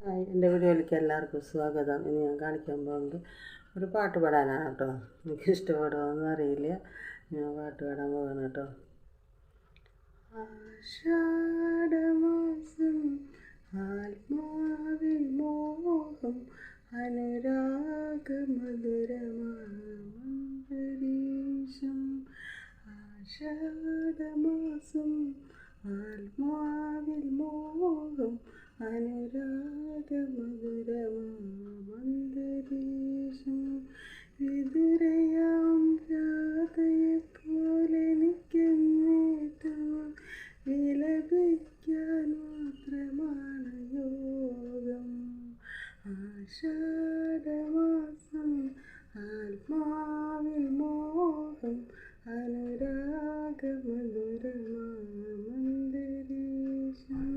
Hi, എൻ്റെ വീഡിയോയിലേക്ക് എല്ലാവർക്കും സ്വാഗതം. ഇനി ഞാൻ കാണിക്കാൻ പോകുന്നത് ഒരു പാട്ട് പാടാനാണ് കേട്ടോ. എനിക്ക് ഇഷ്ടപ്പെടുമോയെന്ന് അറിയില്ല. ഞാൻ പാട്ട് പാടാൻ പോവാണ് കേട്ടോ. ആഷാഢമാസം ആത്മാവിൽ മോഹം അനുരാഗമധുരമാന്തരീക്ഷം. ആഷാഢമാസം ആത്മാവിൽ മോഹം അനുരാഗമധുരമാന്തരീക്ഷം. വിതുരയാം രാധയെപ്പോലെ എനിക്കെന്നേറ്റവും വിലപിക്കാൻ മാത്രമാണ് യോഗം. ആഷാഢമാസം ആത്മാവിൽ മോഹം അനുരാഗമധുരമാന്തരീക്ഷം.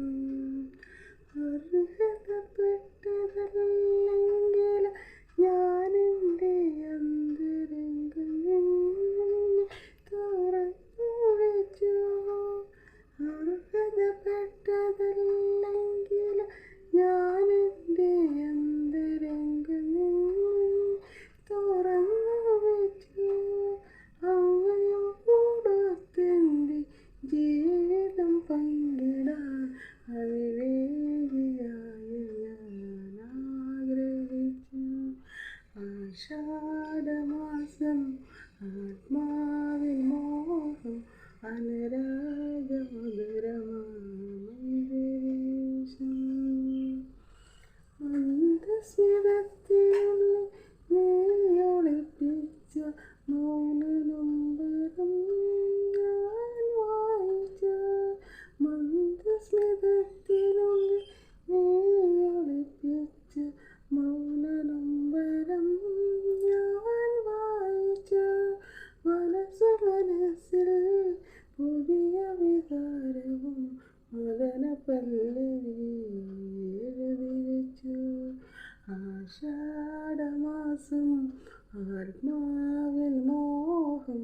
അർഹതപ്പെട്ടതല്ലെങ്കിൽ ഞാനെൻ്റെ അന്തരംഗം തുറന്നു വെച്ചു. അർഹതപ്പെട്ടതല്ലെങ്കിൽ ഞാനെൻ്റെ അന്തരംഗം തുറന്നു വെച്ചു. അവയോടൊത്തെൻ്റെ ജീവിതം പങ്കിടാൻ അവിവേകിയായ ഞാൻ ആഗ്രഹിച്ചു. ആഷാഢമാസം ആത്മാവിൽ മോഹം അനുരാഗമധുരമാന്തരീക്ഷം. മന്ദസ്മിതത്തിനുള്ളിൽ നീയൊളിപ്പിച്ച മൗനനൊമ്പരം ഞാൻ വായിച്ച. മന്ദസ്മിതത്തിനുള്ളിൽ നീയൊളിപ്പിച്ച മൗനനൊമ്പരം ഞാൻ വായിച്ച. മനസ്സിൽ പുതിയ വികാരവും മദനപല്ലവി എഴുതി വെച്ചു. ആഷാഢമാസം ആത്മാവിൽ മോഹം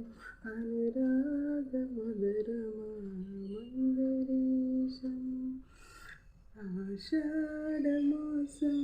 അനുരാഗമധുരമാന്തരീക്ഷം. ആഷാഢമാസം